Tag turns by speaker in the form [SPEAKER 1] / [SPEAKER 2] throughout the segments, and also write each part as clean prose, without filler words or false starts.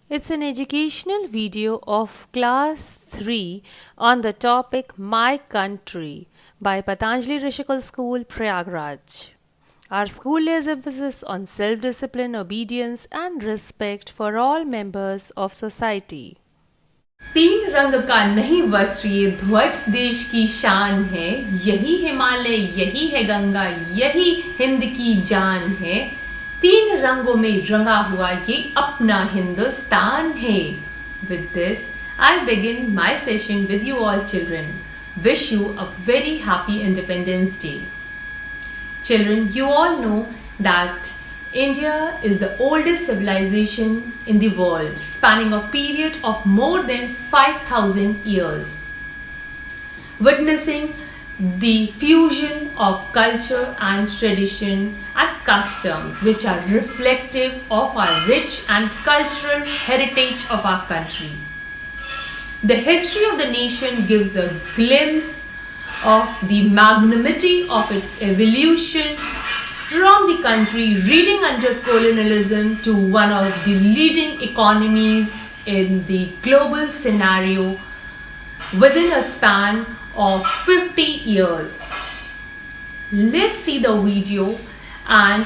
[SPEAKER 1] It's an educational video of class 3 on the topic My Country by Patanjali Rishikul School, Prayagraj. Our school lays emphasis on self-discipline, obedience and respect for all members of society.
[SPEAKER 2] तीन रंग का नहीं वस्त्र ये ध्वज देश की शान है, यही हिमालय यही है गंगा यही हिंद की जान है, तीन रंगों में रंगा हुआ ये अपना हिंदुस्तान है. With this, I begin my session with you all children. Wish you a very happy Independence Day. Children, you all know that India is the oldest civilization in the world, spanning a period of more than 5,000 years, witnessing the fusion of culture and tradition and customs which are reflective of our rich and cultural heritage of our country. The history of the nation gives a glimpse of the magnanimity of its evolution from the country reeling under colonialism to one of the leading economies in the global scenario within a span of 50 years. Let's see the video and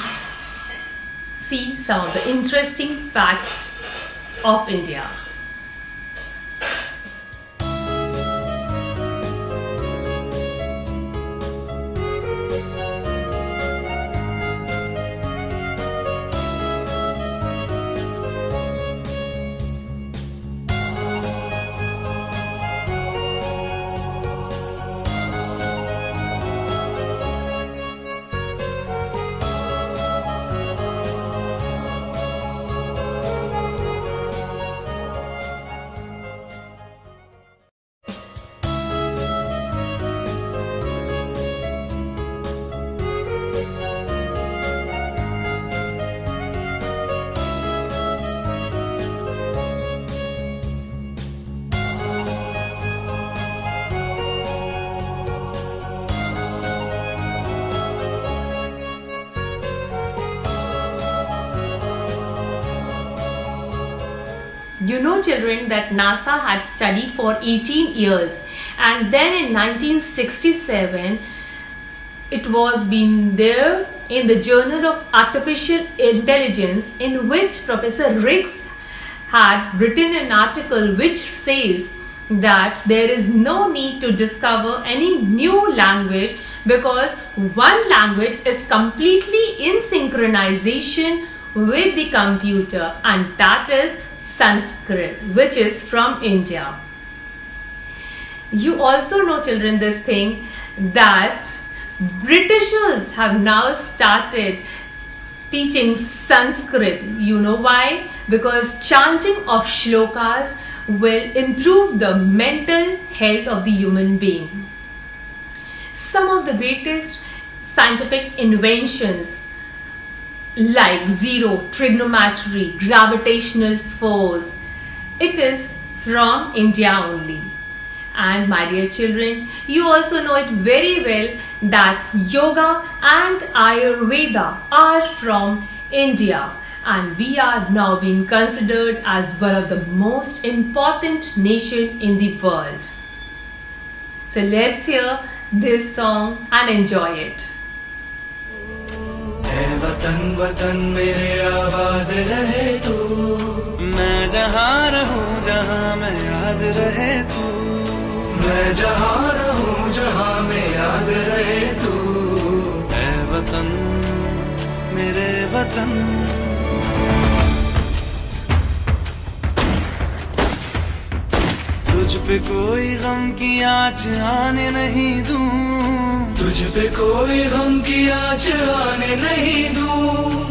[SPEAKER 2] see some of the interesting facts of India. You know, children, that NASA had studied for 18 years and then in 1967 it was been there in the Journal of Artificial Intelligence, in which Professor Riggs had written an article which says that there is no need to discover any new language because one language is completely in synchronization with the computer, and that is Sanskrit, which is from India. You also know, children, this thing that Britishers have now started teaching Sanskrit. You know why? Because chanting of shlokas will improve the mental health of the human being. Some of the greatest scientific inventions like zero, trigonometry, gravitational force, it is from India only. And my dear children, you also know it very well that yoga and Ayurveda are from India, and we are now being considered as one of the most important nation in the world. So let's hear this song and enjoy it.
[SPEAKER 3] वतन वतन मेरे आबाद रहे तू, मैं जहाँ रहूँ जहाँ मैं याद रहे तू, मैं जहाँ रहूँ जहाँ मैं याद रहे तू, ऐ वतन मेरे वतन. तुझ पे कोई गम की आँच आने नहीं दूँ, तुझ पे कोई गम की आँच आने नहीं दूँ,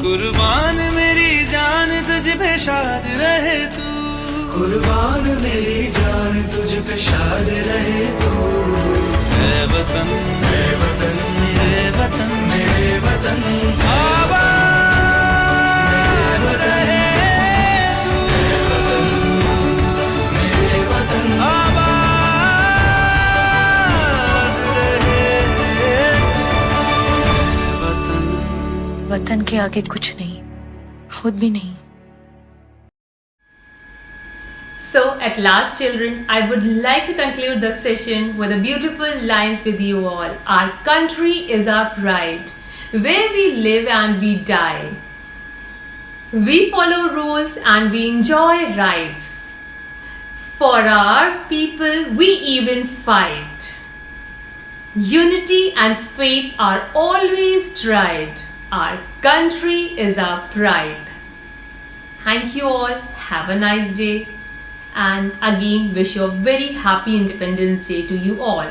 [SPEAKER 3] कुर्बान मेरी जान तुझ पे शाद रहे तू, कुर्बान मेरी जान तुझ पे शाद रहे तू, ऐ वतन मेरे वतन मेरे वतन मेरे वतन आबाद रहे तू, मेरे वतन मेरे वतन आबाद रहे तू.
[SPEAKER 4] वतन के आगे कुछ नहीं, खुद भी नहीं.
[SPEAKER 2] So, at last, children, I would like to conclude the session with the beautiful lines with you all. Our country is our pride, where we live and we die. We follow rules and we enjoy rights. For our people, we even fight. Unity and faith are always tried. Our country is our pride. Thank you all. Have a nice day. And again, wish you a very happy Independence Day to you all.